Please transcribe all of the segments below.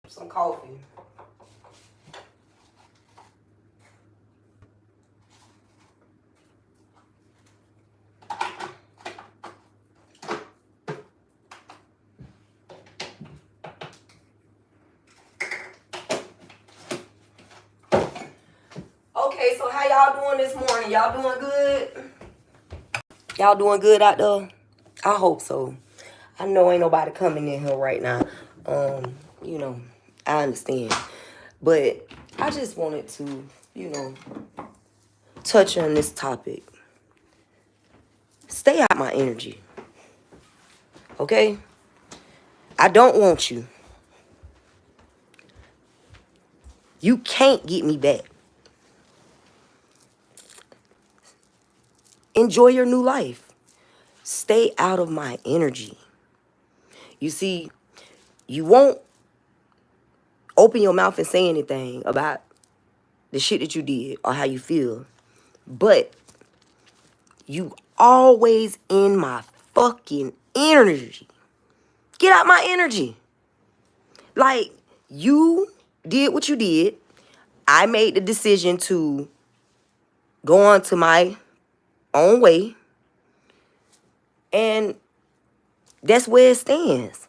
some coffee. Okay, so how y'all doing this morning? Y'all doing good? Y'all doing good out there? I hope so. I know ain't nobody coming in here right now. You know, I understand. But I just wanted to, you know, touch on this topic. Stay out my energy. Okay? I don't want you. You can't get me back. Enjoy your new life. Stay out of my energy. You see, you won't open your mouth and say anything about the shit that you did or how you feel. But you always in my fucking energy. Get out my energy. Like, you did what you did. I made the decision to go on to my own way. And that's where it stands.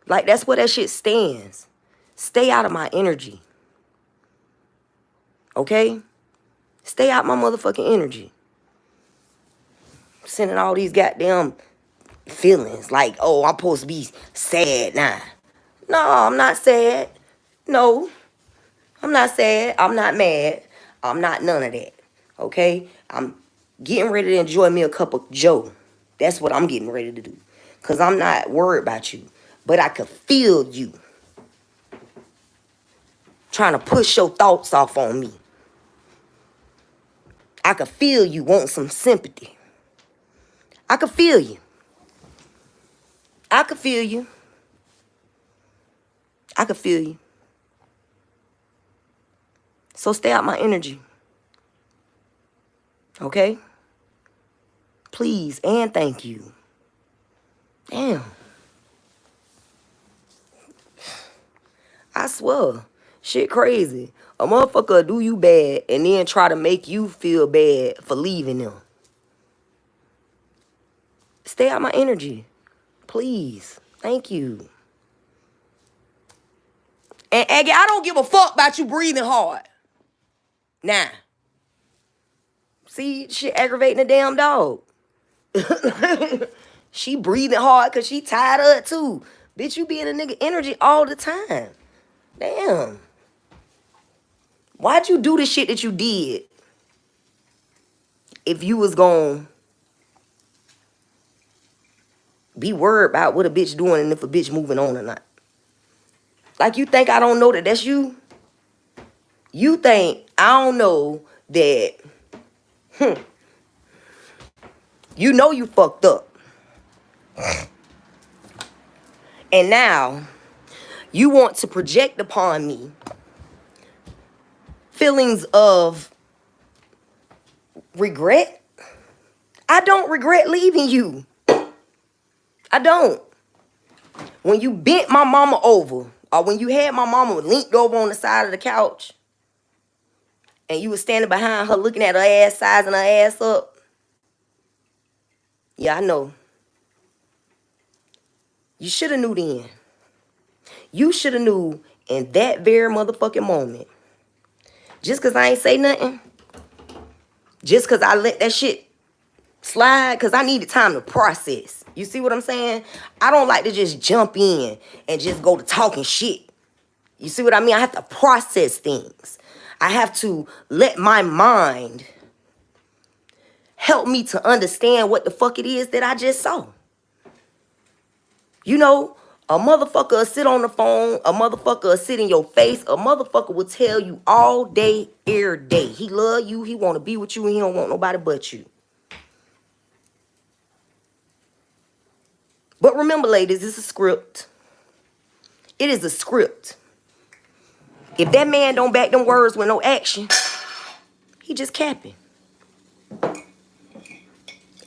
Like, that's where that shit stands. Stay out of my energy. Okay? Stay out my motherfucking energy. Sending all these goddamn feelings like, oh, I'm supposed to be sad now. No, I'm not sad. No, I'm not sad. I'm not mad. I'm not none of that. Okay? I'm getting ready to enjoy me a cup of Joe. That's what I'm getting ready to do. Because I'm not worried about you. But I could feel you trying to push your thoughts off on me. I could feel you want some sympathy. I could feel you. I could feel you. I could feel you. So stay out my energy. Okay? Please and thank you. Damn. I swear. Shit crazy. A motherfucker do you bad and then try to make you feel bad for leaving them. Stay out my energy. Please. Thank you. And Aggie, I don't give a fuck about you breathing hard. Nah. See, shit aggravating the damn dog. She breathing hard because she tired of it too. Bitch, you be in a nigga energy all the time. Damn. Why'd you do the shit that you did if you was gonna be worried about what a bitch doing and if a bitch moving on or not? Like, you think I don't know that that's you? You think I don't know that, you know you fucked up. And now, you want to project upon me feelings of regret? I don't regret leaving you. I don't. When you bent my mama over, or when you had my mama linked over on the side of the couch, and you was standing behind her looking at her ass, sizing her ass up. Yeah, I know. You should have knew then. You should have knew in that very motherfucking moment. Just because I ain't say nothing. Just because I let that shit slide. Because I needed time to process. You see what I'm saying? I don't like to just jump in and just go to talking shit. You see what I mean? I have to process things. I have to let my mind help me to understand what the fuck it is that I just saw. You know, a motherfucker will sit on the phone, a motherfucker will sit in your face, a motherfucker will tell you all day, every day. He love you, he want to be with you, and he don't want nobody but you. But remember, ladies, it's a script. It is a script. If that man don't back them words with no action, he just capping.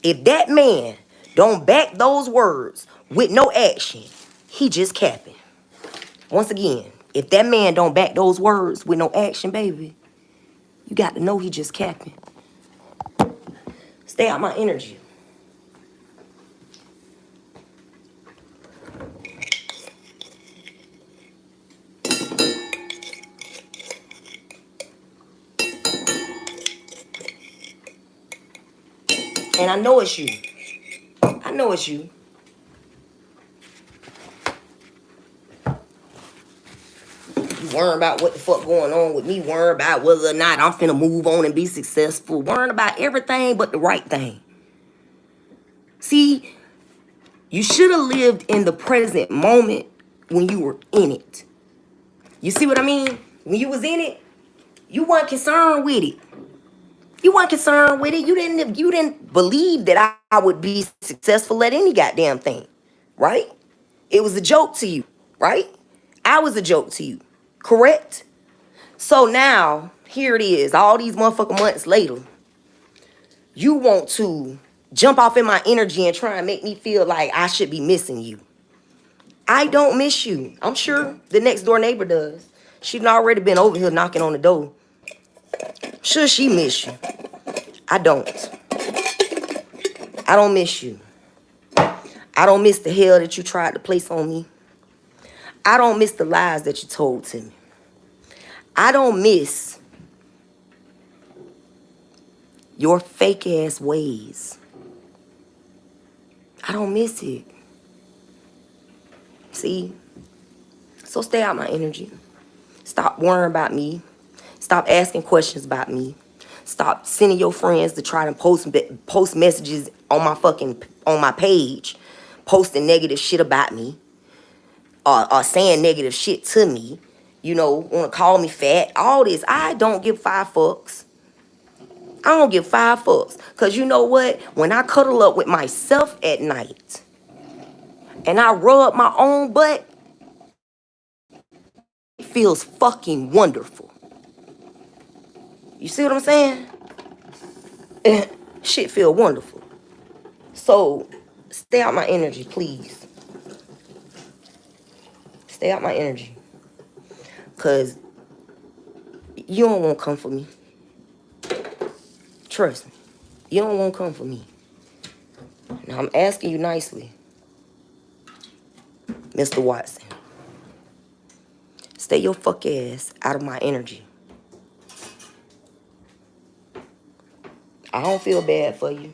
If that man don't back those words with no action, he just capping. Once again, If that man don't back those words with no action, baby, you got to know he just capping. Stay out my energy. And I know it's you. I know it's you. You worrying about what the fuck going on with me, worrying about whether or not I'm finna move on and be successful, worrying about everything but the right thing. See, you should have lived in the present moment when you were in it. You see what I mean? When you was in it, you weren't concerned with it. You weren't concerned with it. You didn't believe that I would be successful at any goddamn thing, right? It was a joke to you, right? I was a joke to you, correct? So now, here it is, all these motherfucking months later, you want to jump off in my energy and try and make me feel like I should be missing you. I don't miss you. I'm sure the next door neighbor does. She's already been over here knocking on the door. Sure, she miss you. I don't. I don't miss you. I don't miss the hell that you tried to place on me. I don't miss the lies that you told to me. I don't miss your fake ass ways. I don't miss it. See? So stay out my energy. Stop worrying about me. Stop asking questions about me. Stop sending your friends to try to post messages on my page, posting negative shit about me, or saying negative shit to me. You know, want to call me fat. All this. I don't give 5 fucks. I don't give 5 fucks. Because you know what? When I cuddle up with myself at night and I rub my own butt, it feels fucking wonderful. You see what I'm saying? Shit feel wonderful. So, stay out my energy, please. Stay out my energy. Because you don't want to come for me. Trust me. You don't want to come for me. Now, I'm asking you nicely, Mr. Watson. Stay your fuck ass out of my energy. I don't feel bad for you.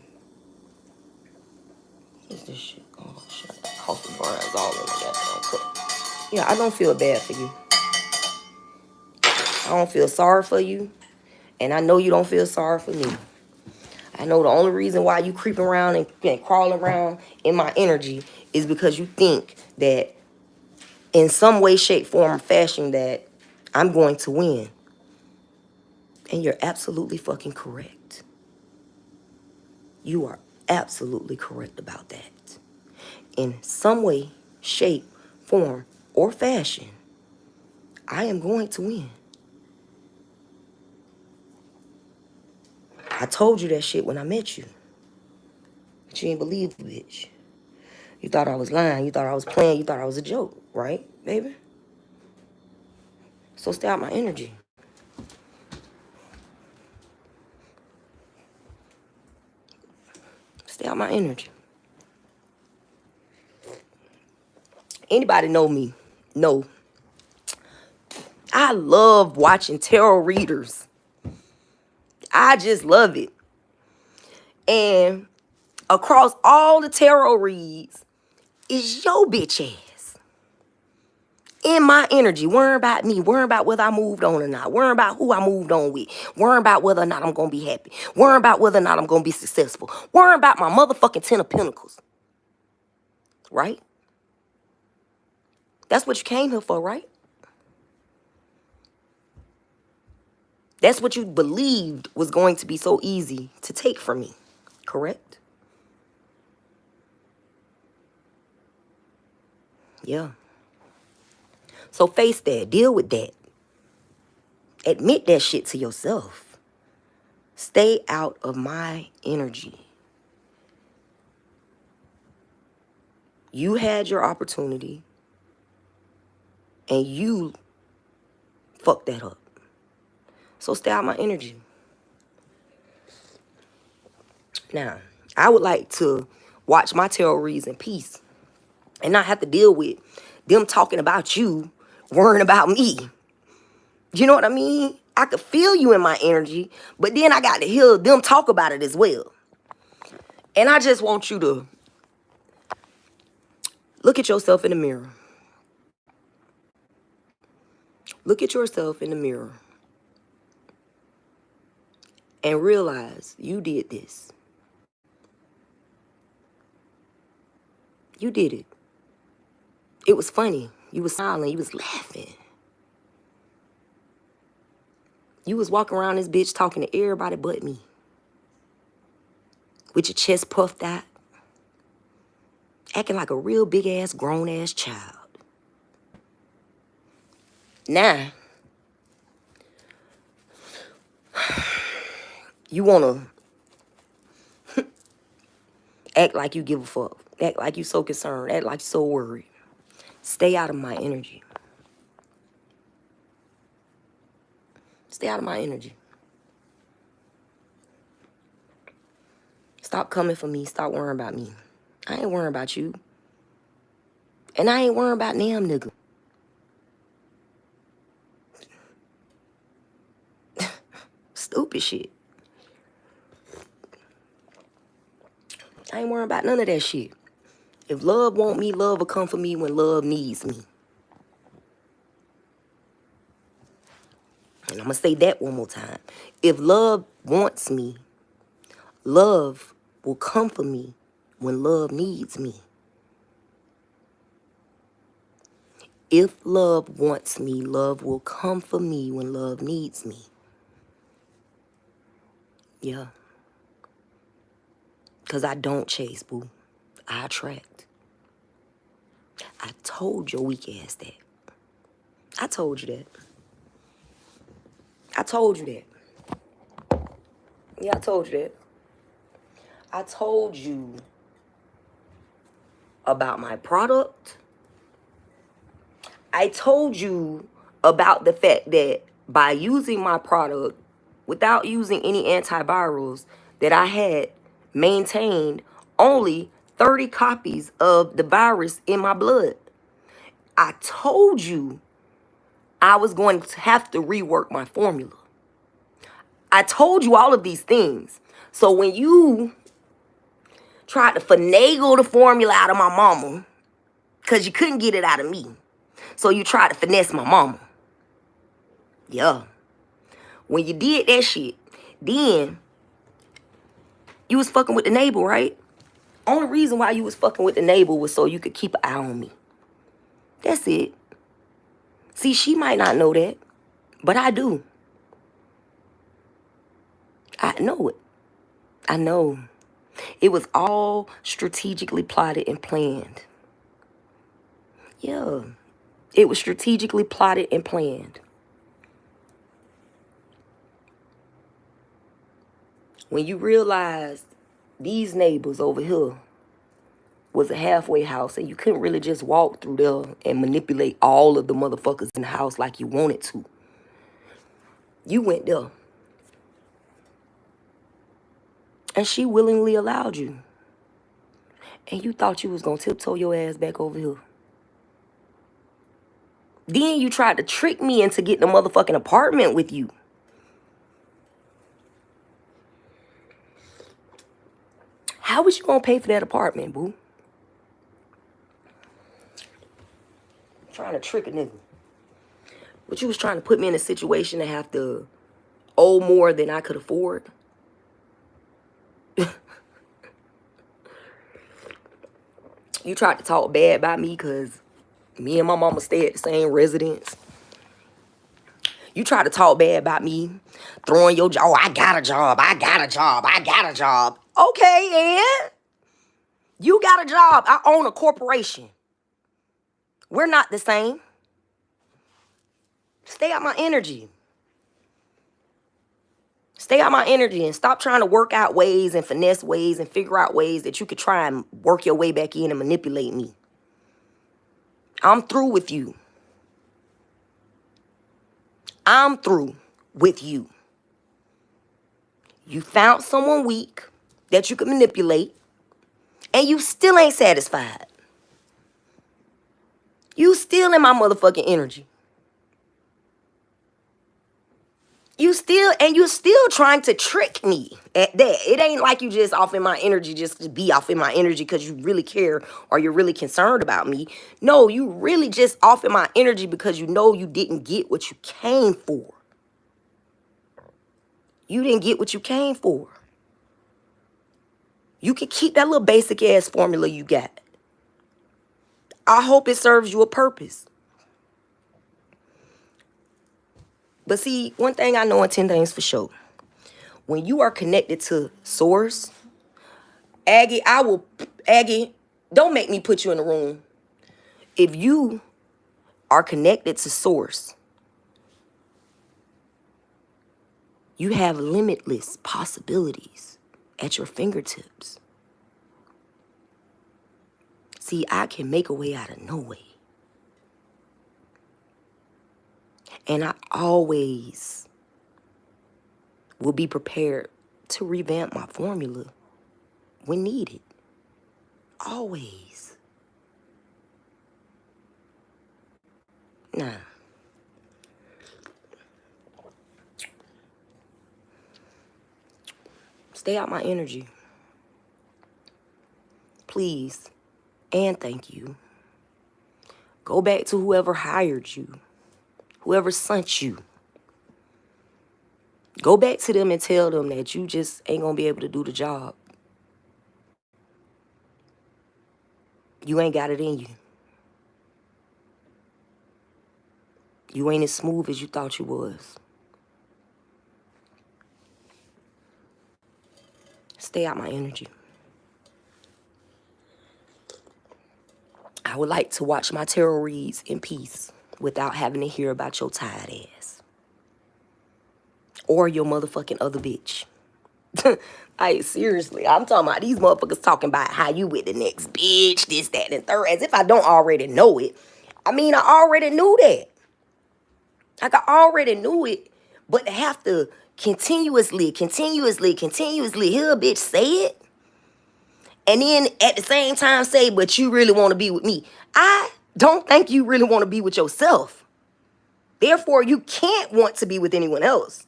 What's this shit? Oh, shit. Coffee burns all in my goddamn cup. Yeah, I don't feel bad for you. I don't feel sorry for you. And I know you don't feel sorry for me. I know the only reason why you creeping around and crawling around in my energy is because you think that in some way, shape, form, or fashion that I'm going to win. And you're absolutely fucking correct. You are absolutely correct about that. In some way, shape, form, or fashion, I am going to win. I told you that shit when I met you. But you didn't believe the bitch. You thought I was lying. You thought I was playing. You thought I was a joke. Right, baby? So stay out my energy. Stay out my energy. Anybody know me? No. I love watching tarot readers. I just love it. And across all the tarot reads is your bitch ass. In my energy, worrying about me, worrying about whether I moved on or not, worrying about who I moved on with, worrying about whether or not I'm going to be happy, worrying about whether or not I'm going to be successful, worrying about my motherfucking 10 of Pentacles. Right? That's what you came here for, right? That's what you believed was going to be so easy to take from me, correct? Yeah. So face that. Deal with that. Admit that shit to yourself. Stay out of my energy. You had your opportunity and you fuck that up. So stay out my energy. Now, I would like to watch my tarot reads in peace and not have to deal with them talking about you, worrying about me. You know what I mean? I could feel you in my energy, but then I got to hear them talk about it as well. And I just want you to look at yourself in the mirror. Look at yourself in the mirror and realize you did this. You did it. It was funny. You was smiling. You was laughing. You was walking around this bitch talking to everybody but me. With your chest puffed out. Acting like a real big-ass, grown-ass child. Now, you want to act like you give a fuck. Act like you so concerned. Act like you so worried. Stay out of my energy. Stay out of my energy. Stop coming for me. Stop worrying about me. I ain't worrying about you. And I ain't worrying about damn nigga. Stupid shit. I ain't worrying about none of that shit. If love want me, love will come for me when love needs me. And I'm going to say that one more time. If love wants me, love will come for me when love needs me. If love wants me, love will come for me when love needs me. Yeah. Because I don't chase, boo. I attract. I told your weak ass that. I told you that. I told you that. Yeah, I told you that. I told you about my product. I told you about the fact that by using my product without using any antivirals, that I had maintained only 30 copies of the virus in my blood. I told you I was going to have to rework my formula. I told you all of these things. So when you tried to finagle the formula out of my mama, because you couldn't get it out of me, so you tried to finesse my mama. Yeah. When you did that shit, then you was fucking with the neighbor, right? Only reason why you was fucking with the neighbor was so you could keep an eye on me. That's it. See, she might not know that, but I do. I know it. I know. It was all strategically plotted and planned. Yeah. It was strategically plotted and planned. When you realized these neighbors over here was a halfway house and you couldn't really just walk through there and manipulate all of the motherfuckers in the house like you wanted to, you went there. And she willingly allowed you. And you thought you was gonna tiptoe your ass back over here. Then you tried to trick me into getting a motherfucking apartment with you. How was you gonna pay for that apartment, boo? Trying to trick a nigga. But you was trying to put me in a situation to have to owe more than I could afford. You tried to talk bad about me because me and my mama stay at the same residence. You tried to talk bad about me, throwing your job. Oh, I got a job. I got a job. I got a job. Okay, and you got a job. I own a corporation. We're not the same. Stay out my energy. Stay out my energy and stop trying to work out ways and finesse ways and figure out ways that you could try and work your way back in and manipulate me. I'm through with you. I'm through with you. You found someone weak that you can manipulate, and you still ain't satisfied. You still in my motherfucking energy. You're still trying to trick me at that. It ain't like you just off in my energy just to be off in my energy because you really care or you're really concerned about me. No, you really just off in my energy because you know you didn't get what you came for. You didn't get what you came for. You can keep that little basic ass formula you got. I hope it serves you a purpose. But see, one thing I know and 10 things for sure. When you are connected to source, Aggie, don't make me put you in a room. If you are connected to source, you have limitless possibilities at your fingertips. See, I can make a way out of no way. And I always will be prepared to revamp my formula when needed. Always. Nah. Stay out my energy. Please. And thank you. Go back to whoever hired you. Whoever sent you. Go back to them and tell them that you just ain't gonna be able to do the job. You ain't got it in you. You ain't as smooth as you thought you was. Stay out my energy. I would like to watch my tarot reads in peace without having to hear about your tired ass. Or your motherfucking other bitch. Like, seriously, I'm talking about these motherfuckers talking about how you with the next bitch, this, that, and third, as if I don't already know it. I mean, I already knew that. Like, I already knew it, but to have to continuously hear a bitch say it, and then at the same time say, but you really want to be with me. I don't think you really want to be with yourself. Therefore, you can't want to be with anyone else.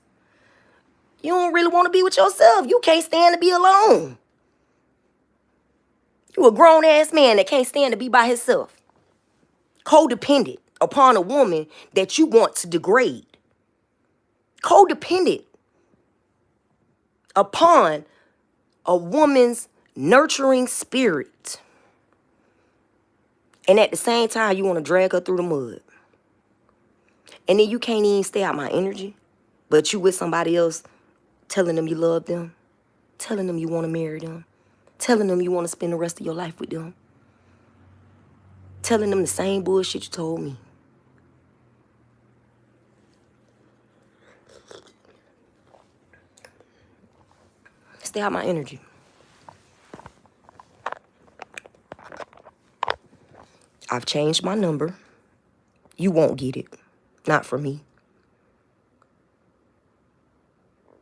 You don't really want to be with yourself. You can't stand to be alone. You a grown-ass man that can't stand to be by himself. Codependent upon a woman that you want to degrade. Codependent upon a woman's nurturing spirit. And at the same time, you want to drag her through the mud. And then you can't even stay out my energy, but you with somebody else telling them you love them, telling them you want to marry them, telling them you want to spend the rest of your life with them, telling them the same bullshit you told me. Stay out my energy. I've changed my number. You won't get it. Not from me.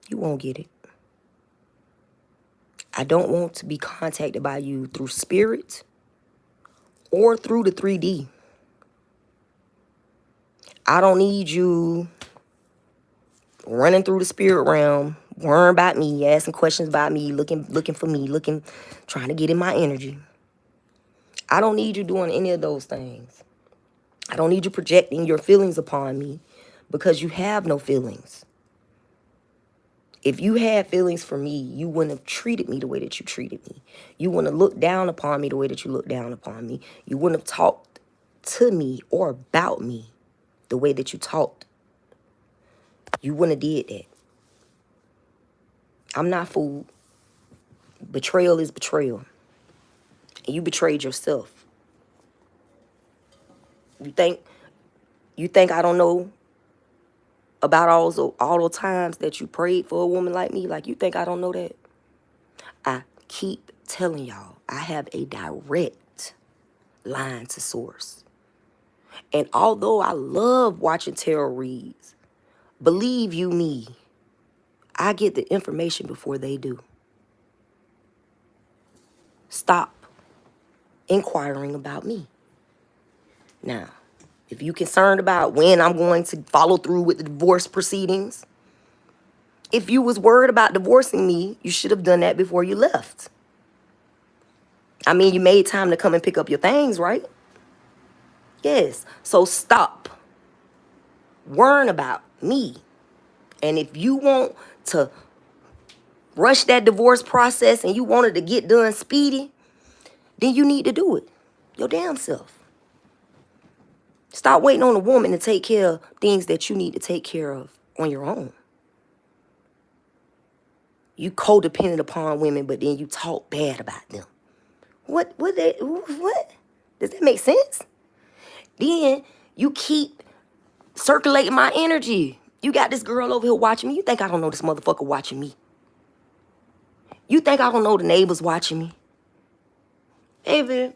You won't get it. I don't want to be contacted by you through spirit or through the 3D. I don't need you running through the spirit realm, worrying about me, asking questions about me, looking for me, trying to get in my energy. I don't need you doing any of those things. I don't need you projecting your feelings upon me because you have no feelings. If you had feelings for me, you wouldn't have treated me the way that you treated me. You wouldn't have looked down upon me the way that you looked down upon me. You wouldn't have talked to me or about me the way that you talked. You wouldn't have did that. I'm not fooled. Betrayal is betrayal. And you betrayed yourself. You think I don't know about all those times that you prayed for a woman like me? Like, you think I don't know that? I keep telling y'all, I have a direct line to source. And although I love watching tarot reads, Believe you me, I get the information before they do. Stop inquiring about me. Now, if you're concerned about when I'm going to follow through with the divorce proceedings, if you was worried about divorcing me, you should have done that before you left. I mean, you made time to come and pick up your things, right? Yes. So stop worrying about me. And if you want to rush that divorce process and you wanted to get done speedy, then you need to do it your damn self. Stop waiting on a woman to take care of things that you need to take care of on your own. You codependent upon women, but then you talk bad about them. What? Does that make sense? Then you keep circulating my energy. You got this girl over here watching me. You think I don't know this motherfucker watching me? You think I don't know the neighbors watching me? Baby,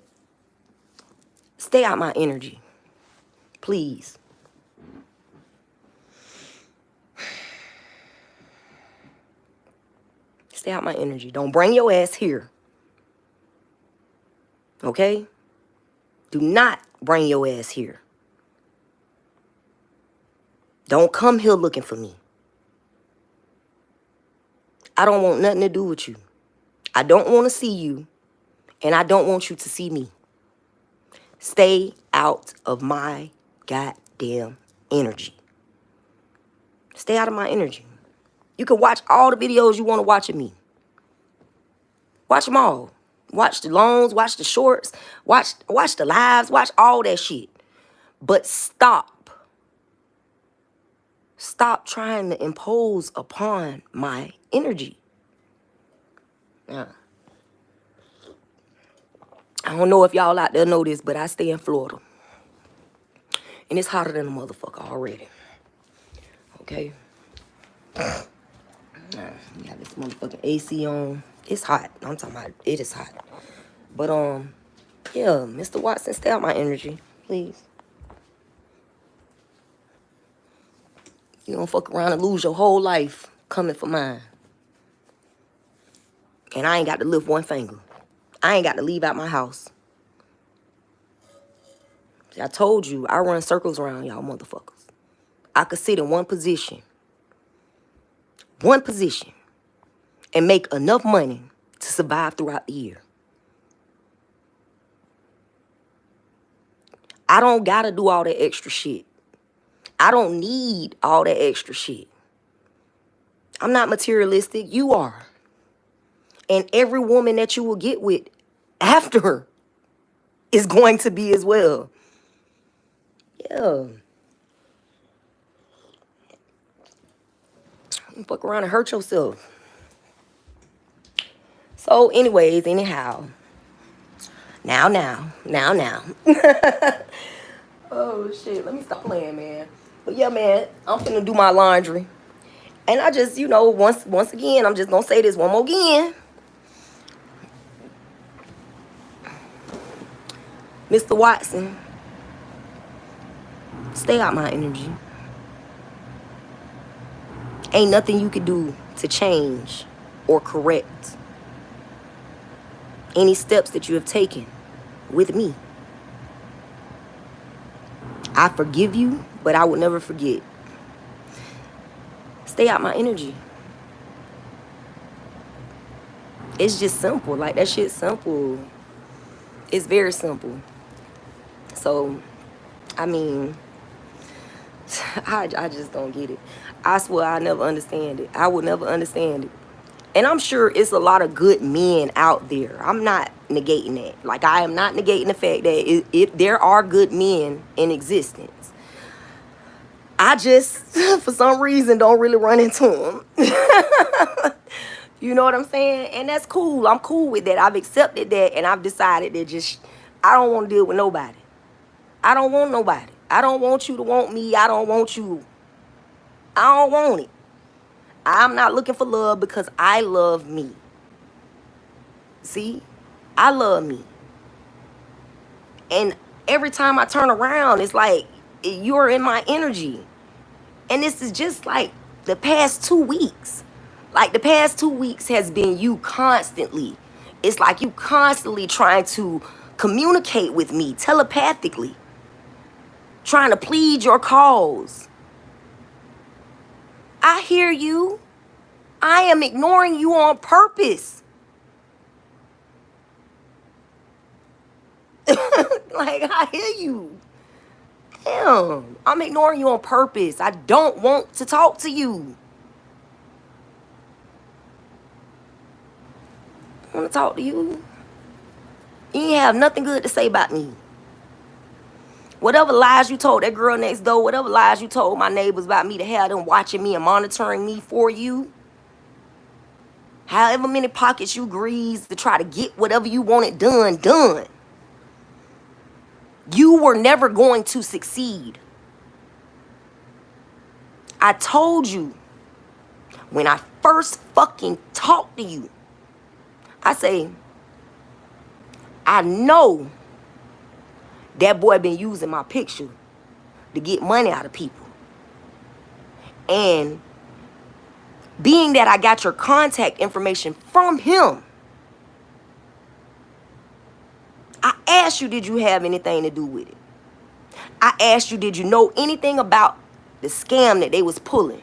stay out my energy. Please. Stay out my energy. Don't bring your ass here. Okay? Do not bring your ass here. Don't come here looking for me. I don't want nothing to do with you. I don't want to see you, and I don't want you to see me. Stay out of my goddamn energy. Stay out of my energy. You can watch all the videos you want to watch of me. Watch them all. Watch the longs, watch the shorts, watch the lives, watch all that shit. But stop. Stop trying to impose upon my energy. Yeah. I don't know if y'all out there know this, but I stay in Florida. And it's hotter than a motherfucker already. Okay? You got this motherfucking AC on. It's hot. I'm talking about it is hot. But, yeah, Mr. Watson, stay out my energy, please. You don't fuck around and lose your whole life coming for mine. And I ain't got to lift one finger. I ain't got to leave out my house. See, I told you, I run circles around y'all motherfuckers. I could sit in one position, and make enough money to survive throughout the year. I don't gotta do all that extra shit. I don't need all that extra shit. I'm not materialistic. You are. And every woman that you will get with after is going to be as well. Yeah. Don't fuck around and hurt yourself. So anyways, anyhow. Now. Oh, shit. Let me stop playing, man. But, yeah, man, I'm finna do my laundry. And I just, you know, once again, I'm just gonna say this one more again. Mr. Watson, stay out my energy. Ain't nothing you could do to change or correct any steps that you have taken with me. I forgive you, but I would never forget. Stay out my energy. It's just simple. Like, that shit's simple. It's very simple. So, I mean, I just don't get it. I swear I never understand it. I will never understand it. And I'm sure it's a lot of good men out there. I'm not negating that. Like, I am not negating the fact that there are good men in existence. I just, for some reason, don't really run into them. You know what I'm saying? And that's cool. I'm cool with that. I've accepted that, and I've decided that I don't want to deal with nobody. I don't want nobody. I don't want you to want me. I don't want you. I don't want it. I'm not looking for love because I love me. See? I love me. And every time I turn around, it's like you're in my energy. And this is just like the past 2 weeks. Like the past 2 weeks has been you constantly. It's like you constantly trying to communicate with me telepathically, trying to plead your cause. I hear you. I am ignoring you on purpose. Like, I hear you. Damn, I'm ignoring you on purpose. I don't want to talk to you. I want to talk to you. You ain't have nothing good to say about me. Whatever lies you told that girl next door, whatever lies you told my neighbors about me to have them watching me and monitoring me for you, however many pockets you grease to try to get whatever you wanted done. You were never going to succeed. I told you when I first fucking talked to you, I say, I know that boy been using my picture to get money out of people. And being that I got your contact information from him, I asked you, did you have anything to do with it? I asked you, did you know anything about the scam that they was pulling?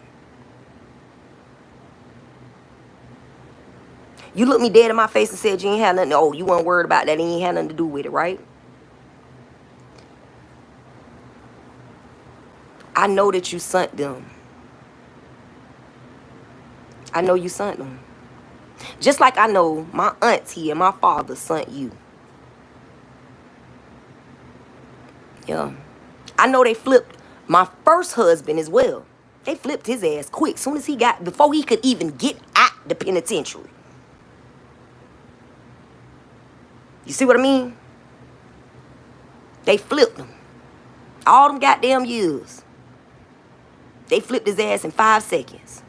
You looked me dead in my face and said you ain't had nothing. Oh, you weren't worried about that. It ain't had nothing to do with it, right? I know that you sent them. I know you sent them. Just like I know my auntie and my father sent you. Yeah. I know they flipped my first husband as well. They flipped his ass quick. Soon as before he could even get out the penitentiary. You see what I mean? They flipped him. All them goddamn years. They flipped his ass in 5 seconds.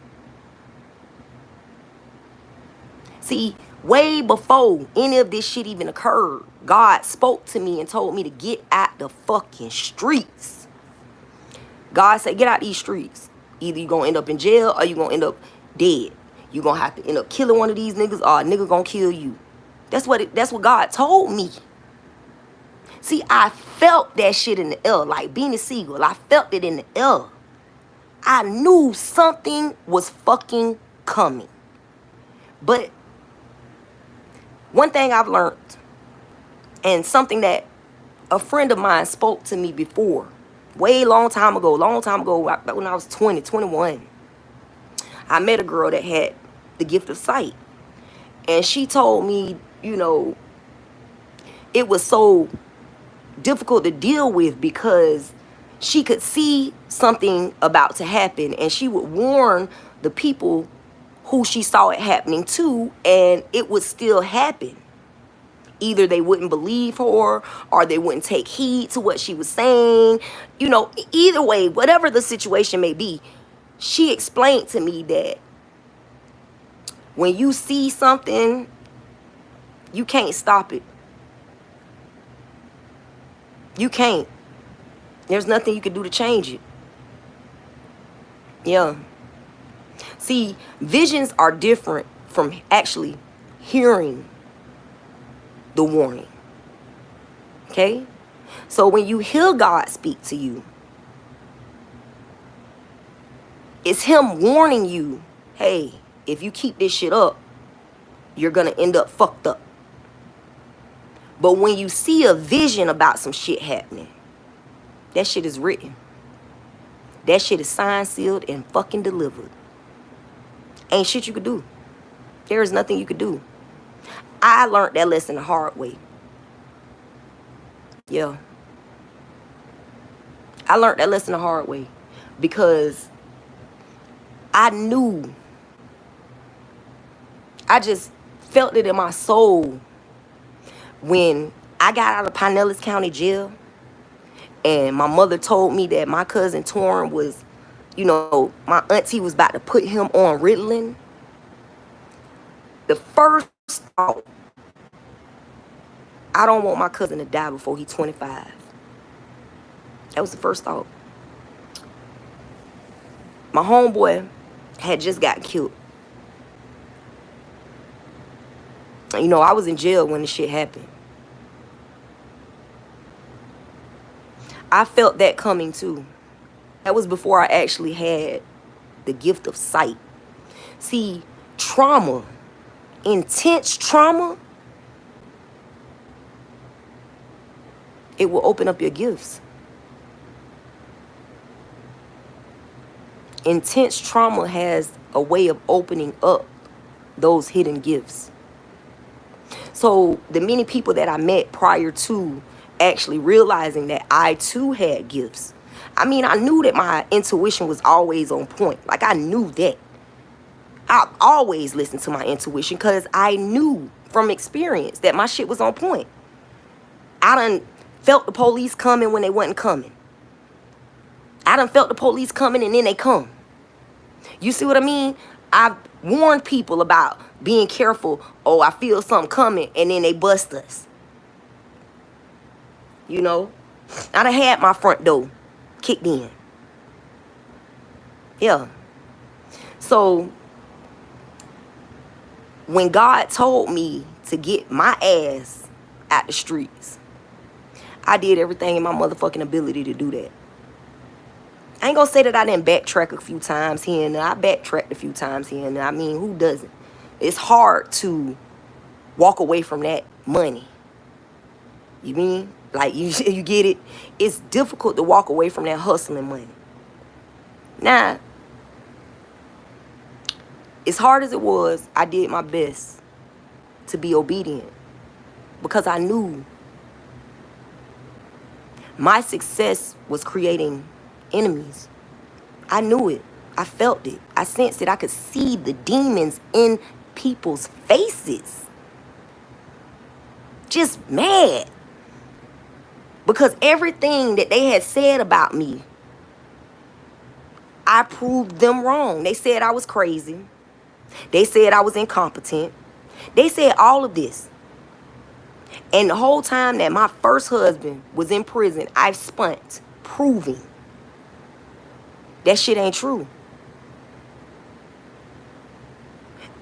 See, way before any of this shit even occurred, God spoke to me and told me to get out the fucking streets. God said, get out these streets. Either you're going to end up in jail or you're going to end up dead. You're going to have to end up killing one of these niggas or a nigga going to kill you. That's what God told me. See, I felt that shit in the air, like Beanie Siegel. I felt it in the air. I knew something was fucking coming. But one thing I've learned, and something that a friend of mine spoke to me before, long time ago, when I was 20, 21, I met a girl that had the gift of sight. And she told me, you know, it was so difficult to deal with because she could see something about to happen and she would warn the people who she saw it happening to, and it would still happen. Either they wouldn't believe her or they wouldn't take heed to what she was saying. You know, either way, whatever the situation may be, she explained to me that when you see something, you can't stop it. You can't. There's nothing you can do to change it. Yeah. See, visions are different from actually hearing the warning. Okay? So when you hear God speak to you, it's him warning you, hey, if you keep this shit up, you're going to end up fucked up. But when you see a vision about some shit happening, that shit is written. That shit is signed, sealed, and fucking delivered. Ain't shit you could do. There is nothing you could do. I learned that lesson the hard way. Yeah. I learned that lesson the hard way because I knew. I just felt it in my soul when I got out of Pinellas County Jail and my mother told me that my cousin Torrin was, you know, my auntie was about to put him on Ritalin. The first thought, I don't want my cousin to die before he's 25. That was the first thought. My homeboy had just got killed. You know, I was in jail when the shit happened. I felt that coming too. That was before I actually had the gift of sight. See, trauma, intense trauma, it will open up your gifts. Intense trauma has a way of opening up those hidden gifts. So the many people that I met prior to actually realizing that I too had gifts. I mean, I knew that my intuition was always on point. Like, I knew that. I always listened to my intuition because I knew from experience that my shit was on point. I done felt the police coming when they wasn't coming. I done felt the police coming and then they come. You see what I mean? I've warned people about being careful. Oh, I feel something coming, and then they bust us. You know? I done had my front door kicked in. Yeah. So, when God told me to get my ass out the streets, I did everything in my motherfucking ability to do that. I ain't gonna say that I didn't backtrack a few times here and there. I backtracked a few times here and there. I mean, who doesn't? It's hard to walk away from that money. You mean? Like, you get it? It's difficult to walk away from that hustling money. Now, as hard as it was, I did my best to be obedient because I knew my success was creating enemies. I knew it. I felt it. I sensed it. I could see the demons in people's faces. Just mad. Because everything that they had said about me, I proved them wrong. They said I was crazy. They said I was incompetent. They said all of this. And the whole time that my first husband was in prison, I've spent proving that shit ain't true.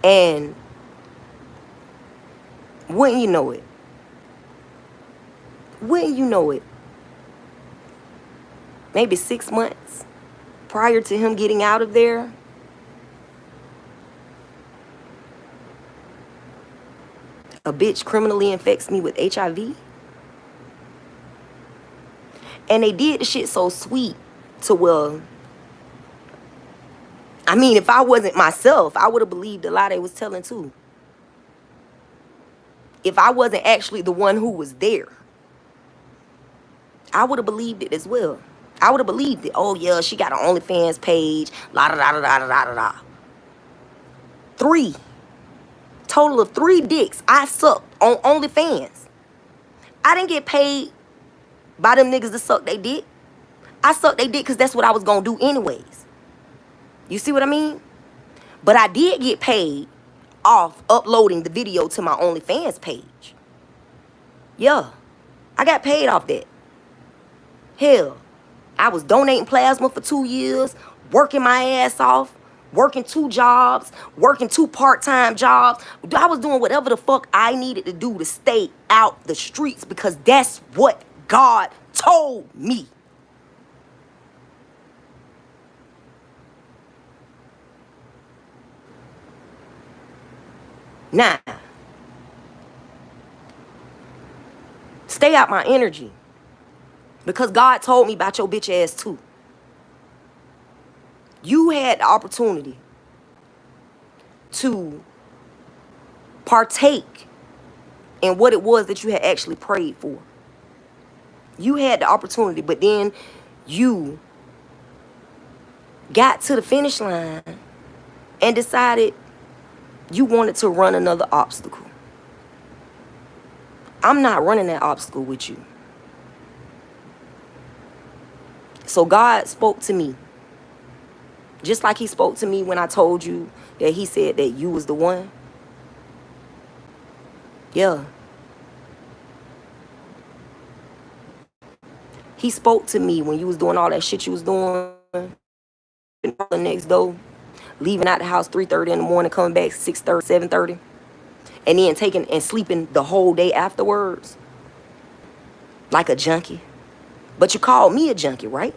And wouldn't you know it? Wouldn't you know it? Maybe 6 months prior to him getting out of there, a bitch criminally infects me with HIV. And they did the shit so sweet to, well, I mean, if I wasn't myself, I would have believed a lie they was telling too. If I wasn't actually the one who was there, I would have believed it as well. I would have believed it. Oh, yeah, she got an OnlyFans page. La da da da da da da da. 3. Total of 3 dicks I sucked on OnlyFans. I didn't get paid by them niggas to suck they dick. I sucked they dick because that's what I was going to do anyways. You see what I mean? But I did get paid off uploading the video to my OnlyFans page. Yeah, I got paid off that. Hell, I was donating plasma for 2 years, working my ass off, working 2 jobs, working 2 part-time jobs. I was doing whatever the fuck I needed to do to stay out the streets because that's what God told me. Now, stay out my energy because God told me about your bitch ass too. You had the opportunity to partake in what it was that you had actually prayed for. You had the opportunity, but then you got to the finish line and decided you wanted to run another obstacle. I'm not running that obstacle with you. So God spoke to me. Just like he spoke to me when I told you that he said that you was the one. Yeah. He spoke to me when you was doing all that shit you was doing. the next door, leaving out the house 3:30 in the morning, coming back 6:30, 7:30, and then taking and sleeping the whole day afterwards like a junkie. But you called me a junkie, right?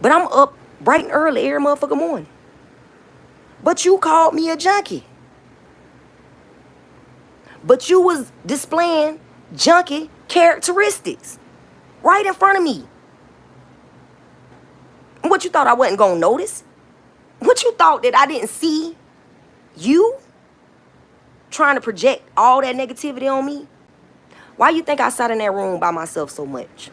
But I'm up bright and early every motherfucking morning. But you called me a junkie. But you was displaying junkie characteristics right in front of me. What you thought I wasn't gonna notice? What you thought that I didn't see you trying to project all that negativity on me? Why you think I sat in that room by myself so much?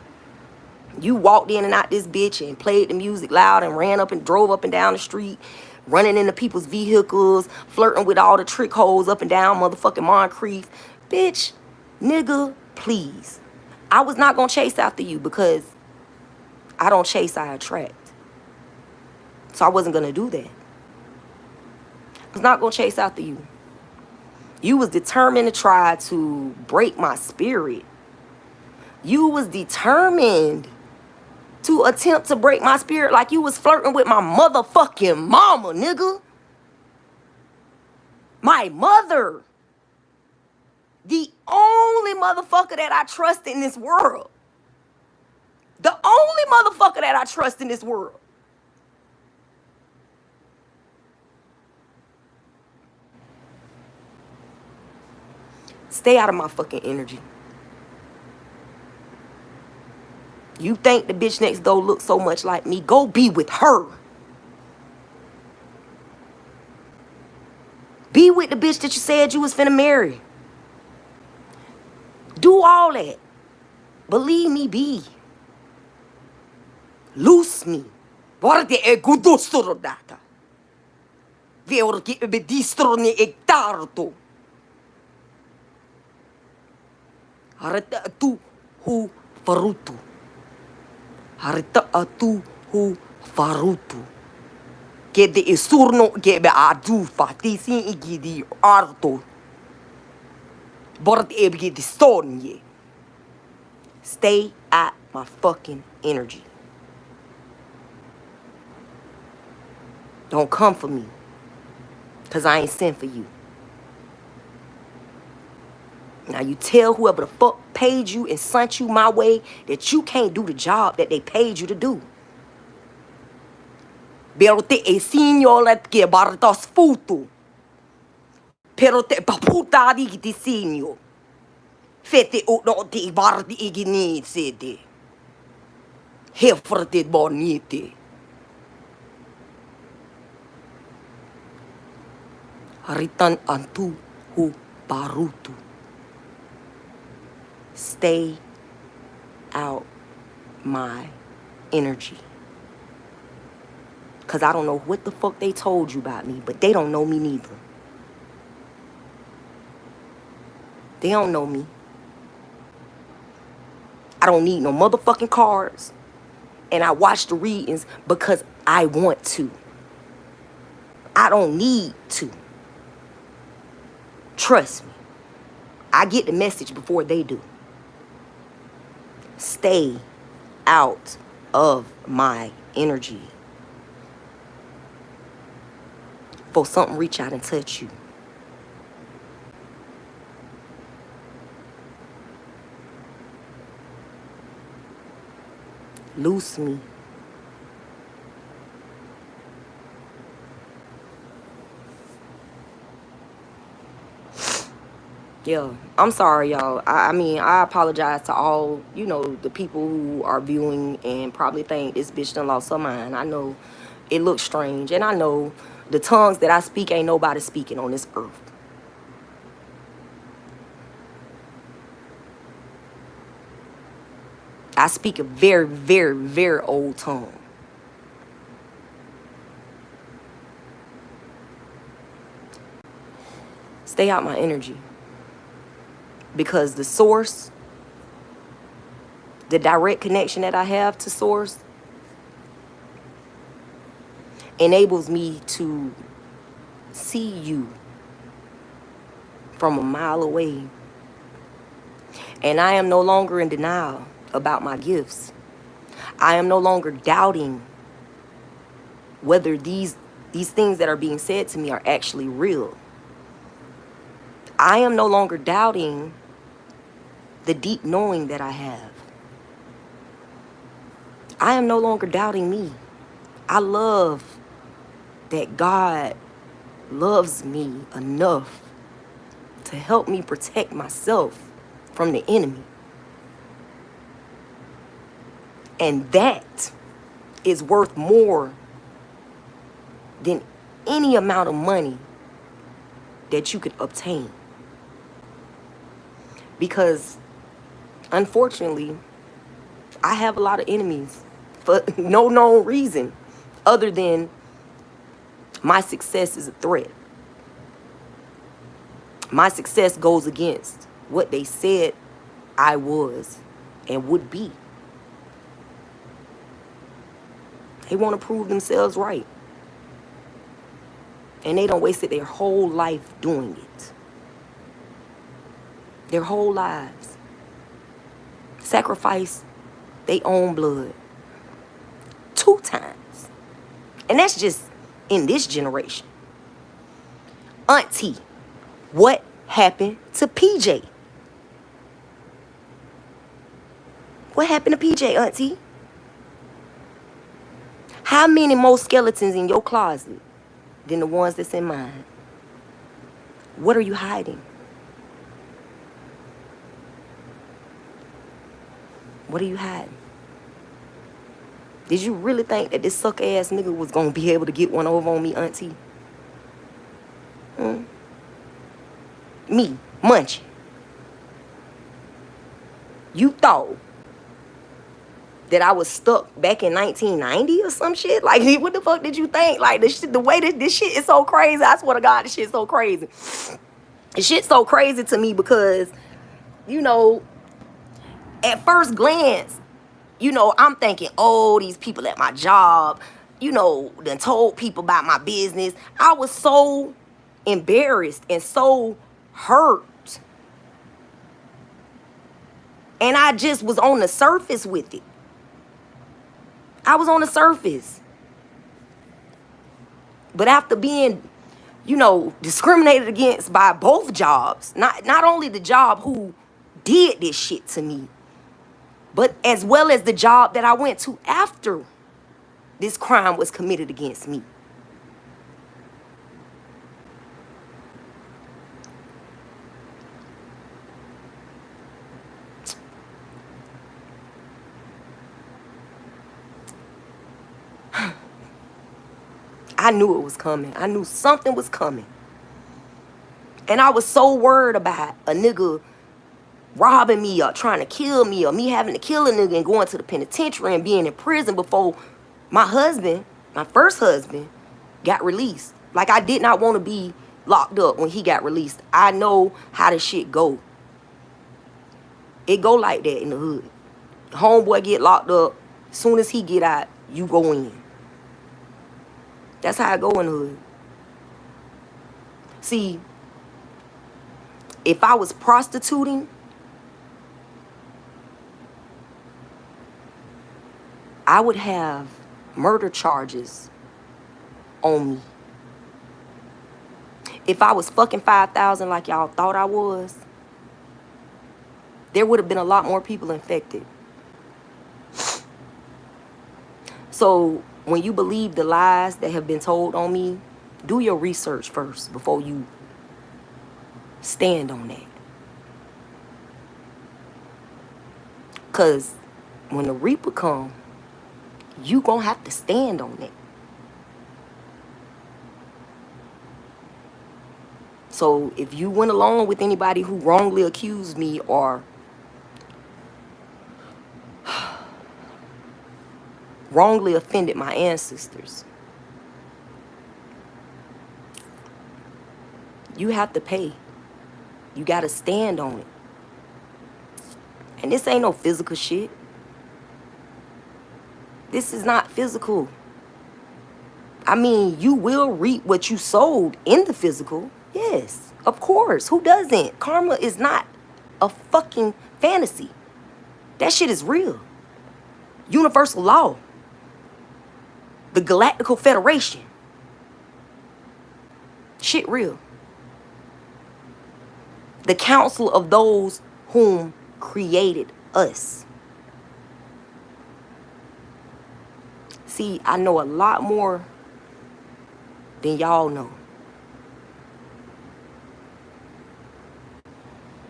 You walked in and out this bitch and played the music loud and ran up and drove up and down the street, running into people's vehicles, flirting with all the trick holes up and down motherfucking Moncrief. Bitch, nigga, please. I was not gonna chase after you because I don't chase, I attract. So I wasn't gonna do that. I was not gonna chase after you. You was determined to try to break my spirit. You was determined to attempt to break my spirit like you was flirting with my motherfucking mama, nigga. My mother. The only motherfucker that I trust in this world. The only motherfucker that I trust in this world. Stay out of my fucking energy. You think the bitch next door looks so much like me? Go be with her. Be with the bitch that you said you was finna marry. Do all that. Believe me, be. Loose me. Guarda è gusto data. Vero che be distrone e tarto. Harita tu hu farutu. Harita tu hu farutu. Che de isurno che be adu fatisi igi di arto. Bort e be di stonie. Stay at my fucking energy. Don't come for me. Cause I ain't sent for you. Now you tell whoever the fuck paid you and sent you my way that you can't do the job that they paid you to do. Pero te insignio che barto sfuto. Pero te paputa di ti signo. Fete o no te bardi igini sede. Hefrete bonite. Haritan antu hu barutu. Stay out my energy. Because I don't know what the fuck they told you about me, but they don't know me neither. They don't know me. I don't need no motherfucking cards. And I watch the readings because I want to. I don't need to. Trust me. I get the message before they do. Stay out of my energy. For something reach out and touch you. Loose me. Yeah, I'm sorry, y'all. I mean, I apologize to all, you know, the people who are viewing and probably think this bitch done lost her mind. I know it looks strange, and I know the tongues that I speak ain't nobody speaking on this earth. I speak a very, very, very old tongue. Stay out my energy. Because the source, the direct connection that I have to source, enables me to see you from a mile away. And I am no longer in denial about my gifts. I am no longer doubting whether these things that are being said to me are actually real. I am no longer doubting the deep knowing that I have. I am no longer doubting me. I love that God loves me enough to help me protect myself from the enemy. And that is worth more than any amount of money that you could obtain. Because unfortunately, I have a lot of enemies for no known reason other than my success is a threat. My success goes against what they said I was and would be. They want to prove themselves right. And they don't waste their whole life doing it. Their whole lives. Sacrifice their own blood 2 times. And that's just in this generation. Auntie, what happened to PJ? What happened to PJ, Auntie? How many more skeletons in your closet than the ones that's in mine? What are you hiding? What are you hiding? Did you really think that this suck ass nigga was gonna be able to get one over on me, Auntie? Me, Munchie. You thought that I was stuck back in 1990 or some shit? Like, what the fuck did you think? Like, the way that this shit is so crazy. I swear to God, this shit is so crazy. This shit's so crazy to me because, you know, at first glance, you know, I'm thinking, oh, these people at my job, you know, done told people about my business. I was so embarrassed and so hurt. And I just was on the surface with it. I was on the surface. But after being, you know, discriminated against by both jobs, not only the job who did this shit to me, but as well as the job that I went to after this crime was committed against me. I knew it was coming. I knew something was coming. And I was so worried about a nigga robbing me or trying to kill me or me having to kill a nigga and going to the penitentiary and being in prison before my husband, my first husband, got released. Like, I did not want to be locked up when he got released. I know how the shit go. It go like that in the hood. Homeboy get locked up. As soon as he get out, you go in. That's how I go in the hood. See, if I was prostituting, I would have murder charges on me. If I was fucking 5,000 like y'all thought I was, there would have been a lot more people infected. So when you believe the lies that have been told on me, do your research first before you stand on that. Because when the Reaper come, you gonna have to stand on it. So if you went along with anybody who wrongly accused me or wrongly offended my ancestors, you have to pay. You gotta stand on it. And this ain't no physical shit. This is not physical. I mean, you will reap what you sowed in the physical. Yes, of course. Who doesn't? Karma is not a fucking fantasy. That shit is real. Universal law. The Galactical Federation. Shit real. The council of those whom created us. See, I know a lot more than y'all know.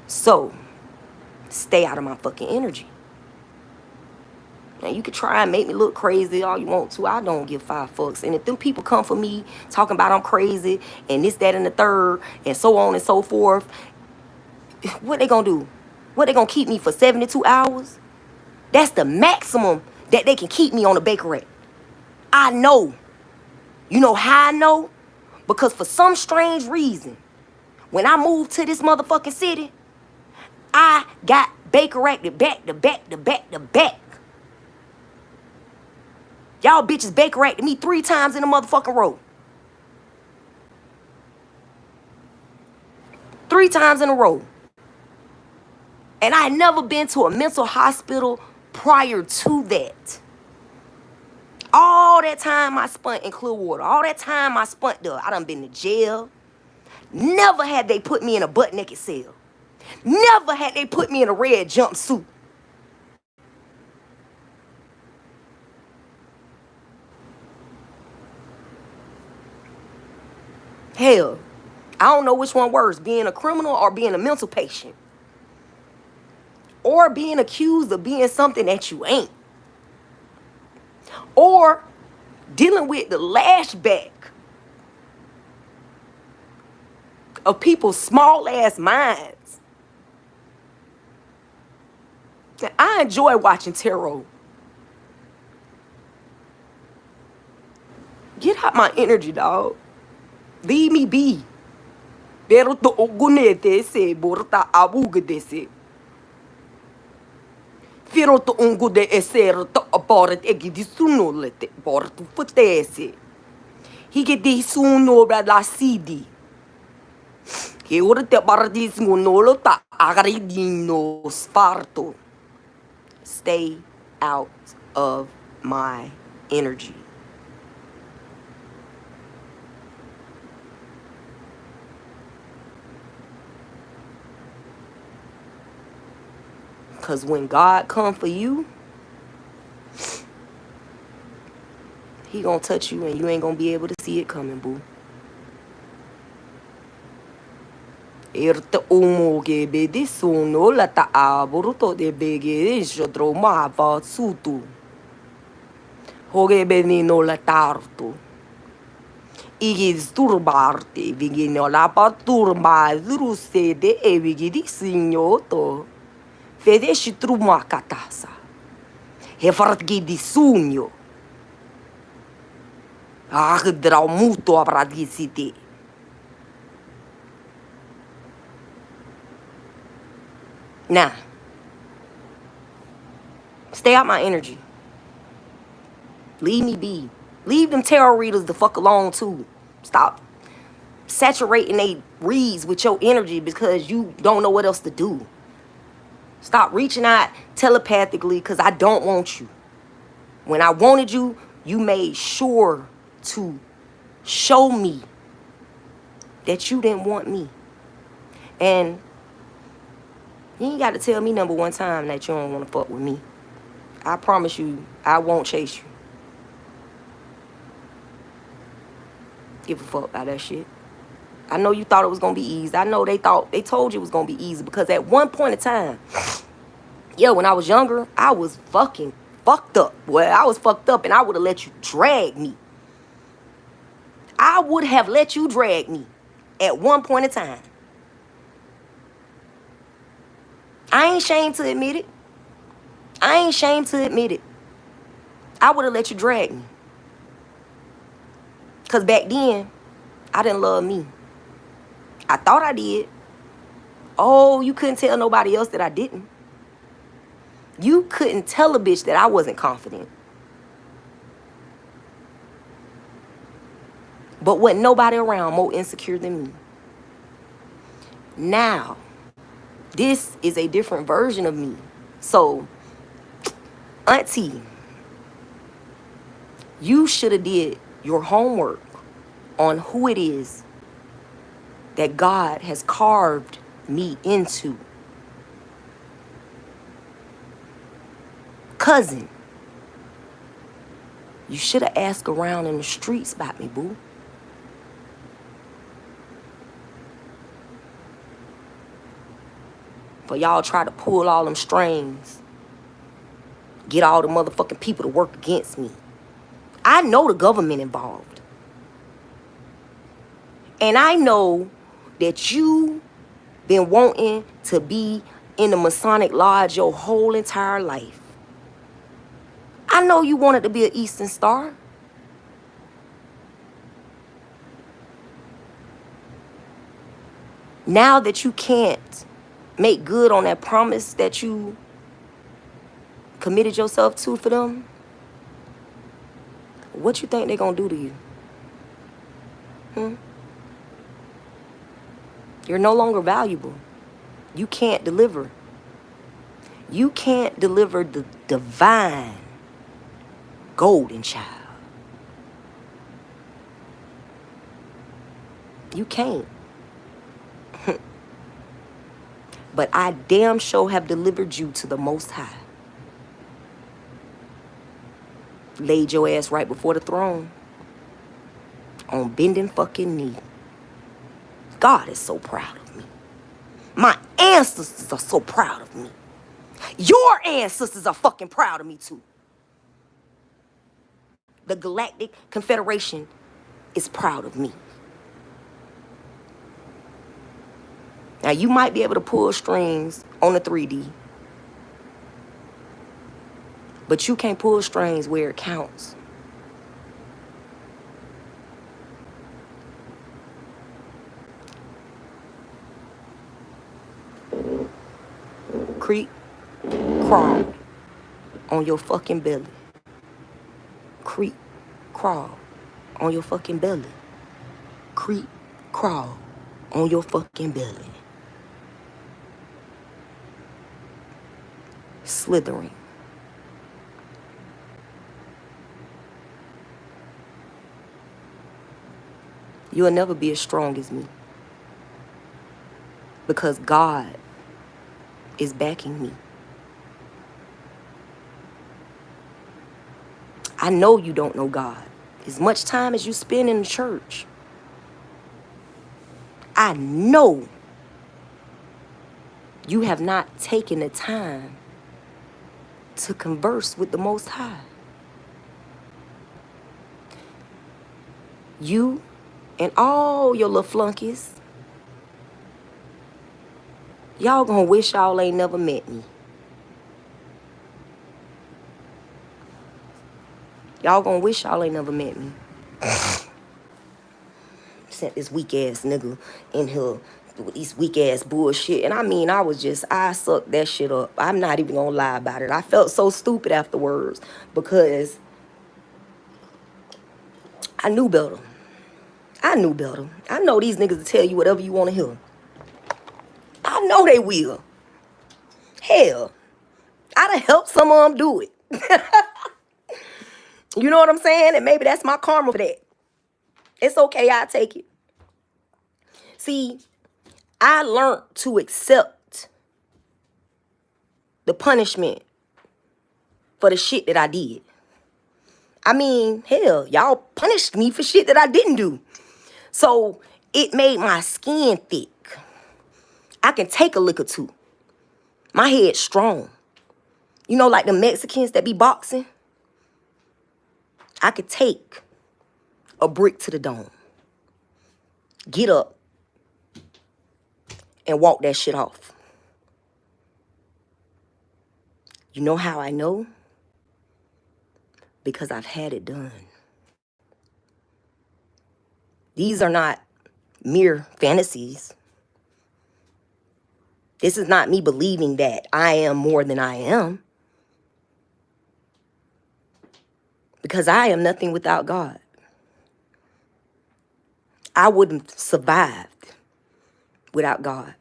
So, stay out of my fucking energy. Now, you can try and make me look crazy all you want to. I don't give 5 fucks. And if them people come for me talking about I'm crazy and this, that, and the third, and so on and so forth, what they gonna do? What, they gonna keep me for 72 hours? That's the maximum that they can keep me on the Bakerette. I know. You know how I know? Because for some strange reason, when I moved to this motherfucking city, I got Bakeracted back to back to back to back. Y'all bitches Bakeracted me 3 times in a motherfucking row. 3 times in a row. And I had never been to a mental hospital prior to that. All that time I spent in Clearwater, all that time I spent there, I done been to jail. Never had they put me in a butt-naked cell. Never had they put me in a red jumpsuit. Hell, I don't know which one worse, being a criminal or being a mental patient. Or being accused of being something that you ain't. Or dealing with the lashback of people's small ass minds. I enjoy watching tarot. Get out my energy, dog. Leave me be. Pero to ogunete se borta abugedese. Firo to ungude eser to aporet egidisuno lete bortu futese. Higedisuno bradla sidi. He ora te paradis nolo ta agridino sparto. Stay out of my energy. Because when God come for you, he gonna touch you and you ain't gonna be able to see it coming, boo. Irte umoge bedi suno la ta aburuto de bege jodro ma va sutu. Hoge benino la tartu. Igis turbarte vigino la paturma druse de evigi signoto. Fedeshi truma katasa. Hefartgi di sugno. Agdra muto abradisiti. Now, stay out my energy. Leave me be. Leave them tarot readers the fuck alone too. Stop saturating they reads with your energy because you don't know what else to do. Stop reaching out telepathically because I don't want you. When I wanted you, you made sure to show me that you didn't want me. And you ain't got to tell me number one time that you don't want to fuck with me. I promise you, I won't chase you. Give a fuck about that shit. I know you thought it was going to be easy. I know they told you it was going to be easy because at one point in time, when I was younger, I was fucking fucked up. Well, I was fucked up and I would have let you drag me. I would have let you drag me at one point in time. I ain't ashamed to admit it. I ain't ashamed to admit it. I would have let you drag me. Because back then, I didn't love me. I thought I did. Oh, you couldn't tell nobody else that I didn't. You couldn't tell a bitch that I wasn't confident. But wasn't nobody around more insecure than me. Now, this is a different version of me. So, auntie, You should have did your homework on who it is that God has carved me into. Cousin, you should have asked around in the streets about me, boo. But y'all try to pull all them strings. Get all the motherfucking people to work against me. I know the government involved. And I know that you been wanting to be in the Masonic Lodge your whole entire life. I know you wanted to be an Eastern Star. Now that you can't make good on that promise that you committed yourself to for them, what you think they're gonna do to you? You're no longer valuable. You can't deliver. You can't deliver the divine golden child. You can't. But I damn sure have delivered you to the Most High. Laid your ass right before the throne. On bending fucking knee. God is so proud of me. My ancestors are so proud of me. Your ancestors are fucking proud of me too. The Galactic Confederation is proud of me. Now you might be able to pull strings on the 3D, but you can't pull strings where it counts. Creep, crawl on your fucking belly. Creep, crawl on your fucking belly. Creep, crawl on your fucking belly. Slithering. You'll never be as strong as me. Because God is backing me. I know you don't know God. As much time as you spend in the church, I know you have not taken the time to converse with the Most High. You and all your little flunkies, y'all gonna wish y'all ain't never met me. Y'all gonna wish y'all ain't never met me. Sent this weak ass nigga in here with these weak ass bullshit. And I mean, I sucked that shit up. I'm not even gonna lie about it. I felt so stupid afterwards because I knew better. I knew better. I know these niggas will tell you whatever you want to hear. I know they will. Hell, I done helped some of them do it. You know what I'm saying? And maybe that's my karma for that. It's okay, I'll take it. See, I learned to accept the punishment for the shit that I did. I mean, hell, y'all punished me for shit that I didn't do. So it made my skin thick. I can take a lick or two. My head's strong. You know, like the Mexicans that be boxing? I could take a brick to the dome. Get up and walk that shit off. You know how I know? Because I've had it done. These are not mere fantasies. This is not me believing that I am more than I am. Because I am nothing without God. I wouldn't have survived without God.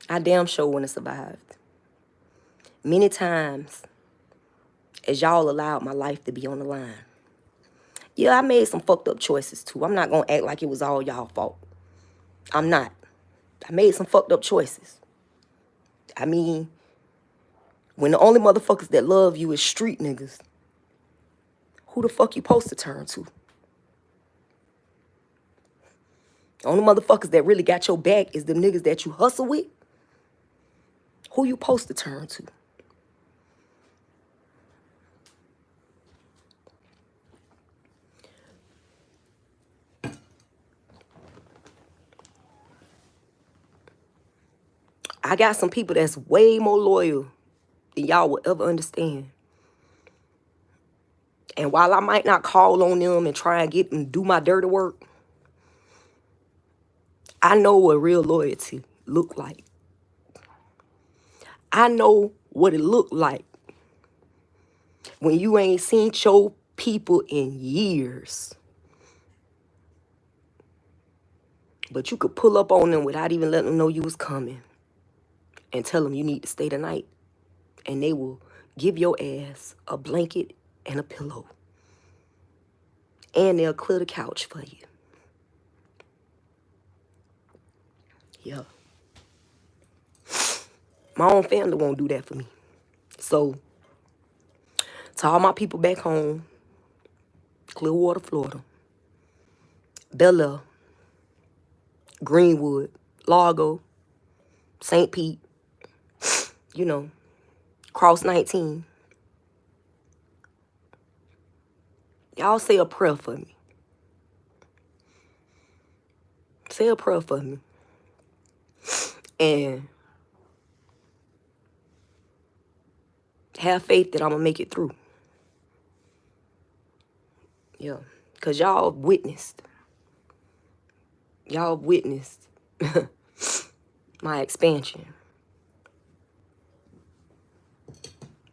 I damn sure wouldn't have survived. Many times, as y'all allowed my life to be on the line. Yeah, I made some fucked up choices too. I'm not gonna act like it was all y'all fault. I'm not. I made some fucked up choices. I mean, when the only motherfuckers that love you is street niggas, who the fuck you supposed to turn to? The only motherfuckers that really got your back is the niggas that you hustle with. Who you supposed to turn to? I got some people that's way more loyal than y'all will ever understand. And while I might not call on them and try and get and do my dirty work, I know what real loyalty look like. I know what it look like when you ain't seen your people in years. But you could pull up on them without even letting them know you was coming and tell them you need to stay the night. And they will give your ass a blanket and a pillow. And they'll clear the couch for you. Yeah. My own family won't do that for me. So, to all my people back home, Clearwater, Florida, Bel Air, Greenwood, Largo, St. Pete, you know, Cross 19. Y'all say a prayer for me. Say a prayer for me. And have faith that I'm going to make it through. Yeah. Because y'all witnessed. Y'all witnessed my expansion.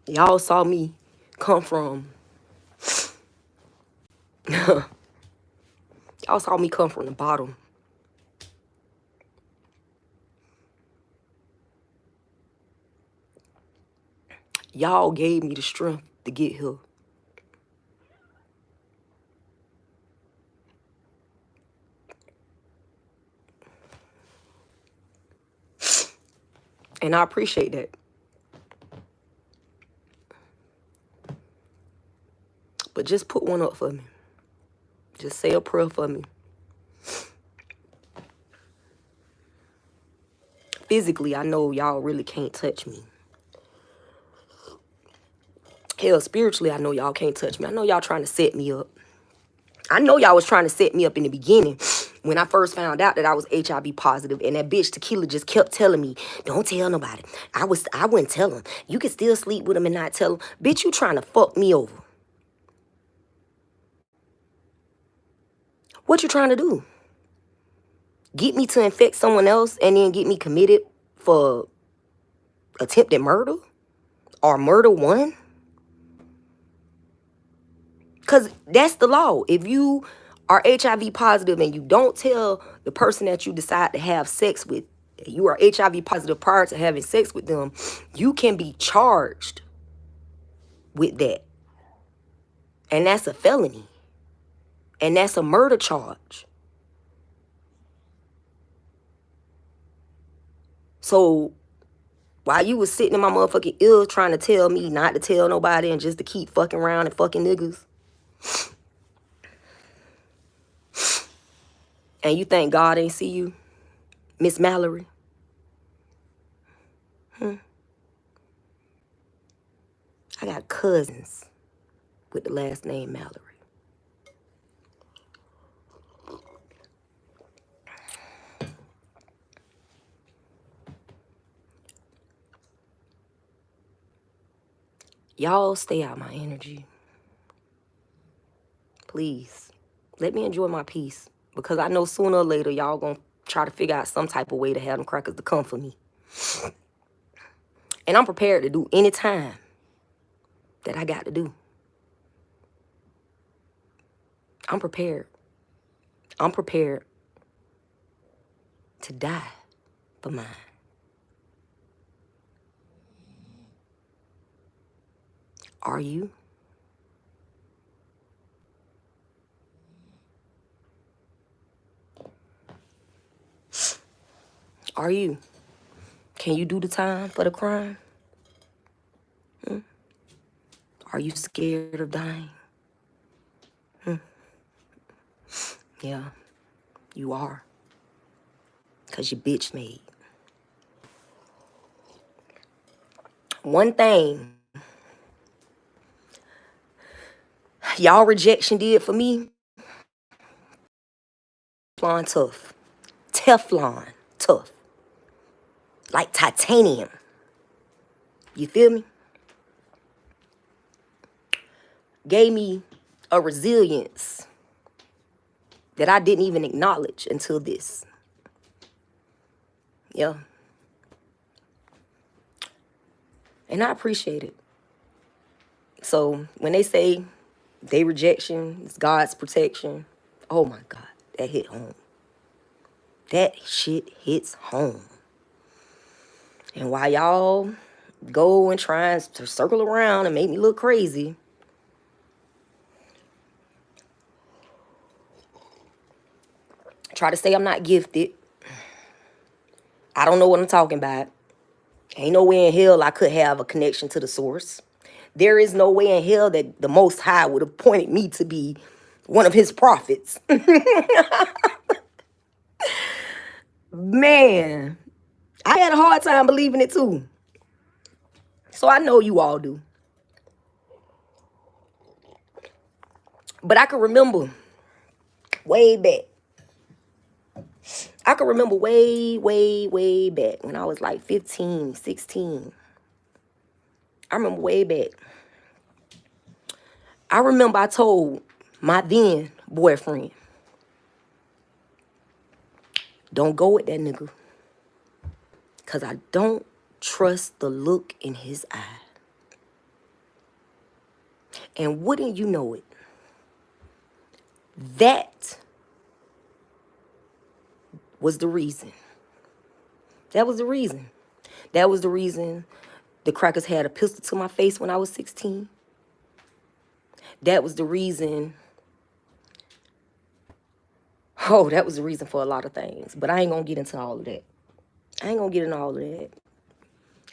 Y'all saw me come from... Y'all saw me come from the bottom. Y'all gave me the strength to get here. And I appreciate that. But just put one up for me. Just say a prayer for me. Physically, I know y'all really can't touch me. Hell, spiritually, I know y'all can't touch me. I know y'all trying to set me up. I know y'all was trying to set me up in the beginning when I first found out that I was HIV positive, and that bitch Tequila just kept telling me, don't tell nobody. I wouldn't tell him. You can still sleep with him and not tell him. Bitch, you trying to fuck me over. What you trying to do? Get me to infect someone else and then get me committed for attempted murder? Or murder one? Because that's the law. If you are HIV positive and you don't tell the person that you decide to have sex with, you are HIV positive prior to having sex with them, you can be charged with that. And that's a felony. And that's a murder charge. So while you was sitting in my motherfucking ear trying to tell me not to tell nobody and just to keep fucking around and fucking niggas, and you think God ain't see you, Miss Mallory? I got cousins with the last name Mallory. Y'all stay out my energy. Please. Let me enjoy my peace. Because I know sooner or later y'all gonna try to figure out some type of way to have them crackers to come for me. And I'm prepared to do any time that I got to do. I'm prepared. I'm prepared to die for mine. Are you? Are you? Can you do the time for the crime? Are you scared of dying? Yeah, you are. Because you bitch made. One thing y'all rejection did for me, Teflon tough. Teflon tough. Like titanium. You feel me? Gave me a resilience that I didn't even acknowledge until this. Yeah. And I appreciate it. So when they say they rejection is God's protection, oh my God, that hit home. That shit hits home. And while y'all go and try to circle around and make me look crazy, try to say I'm not gifted, I don't know what I'm talking about. Ain't no way in hell I could have a connection to the source. There is no way in hell that the Most High would have appointed me to be one of his prophets. Man, I had a hard time believing it too. So I know you all do. But I can remember way back. I can remember way back when I was like 15, 16. I remember way back. I remember I told my then boyfriend, don't go with that nigga. Because I don't trust the look in his eye. And wouldn't you know it, that was the reason. That was the reason. That was the reason the crackers had a pistol to my face when I was 16. That was the reason. Oh, that was the reason for a lot of things. But I ain't going to get into all of that. I ain't going to get into all of that.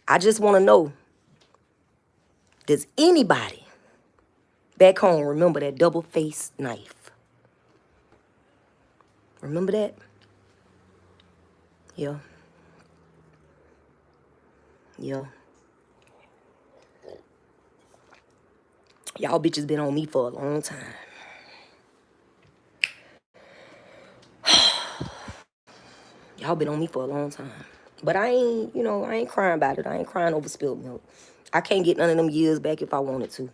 I just want to know, does anybody back home remember that double-faced knife? Remember that? Yeah. Yeah. Y'all bitches been on me for a long time. Y'all been on me for a long time. But I ain't, I ain't crying about it. I ain't crying over spilled milk. I can't get none of them years back if I wanted to.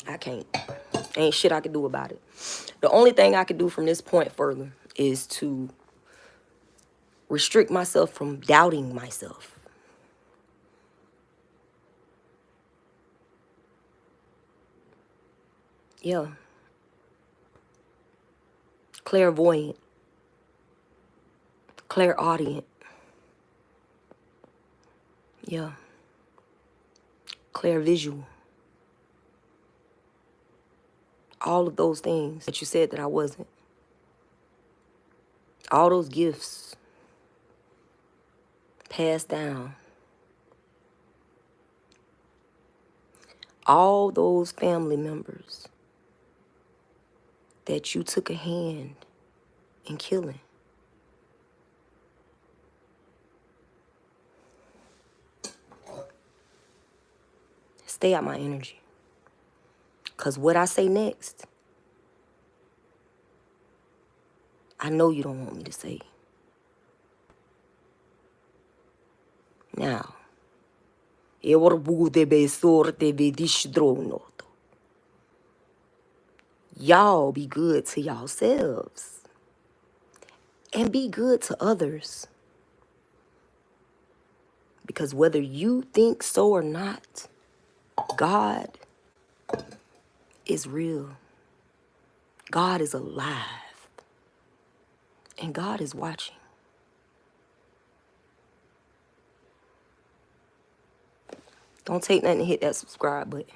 I can't. Ain't shit I can do about it. The only thing I can do from this point further is to restrict myself from doubting myself. Yeah. Clairvoyant. Clairaudient. Yeah. Clairvisual. All of those things that you said that I wasn't. All those gifts passed down. All those family members that you took a hand in killing. Stay out my energy. Because what I say next, I know you don't want me to say. Now, y'all be good to yourselves. And be good to others. Because whether you think so or not, God is real. God is alive. And God is watching. Don't take nothing to hit that subscribe button.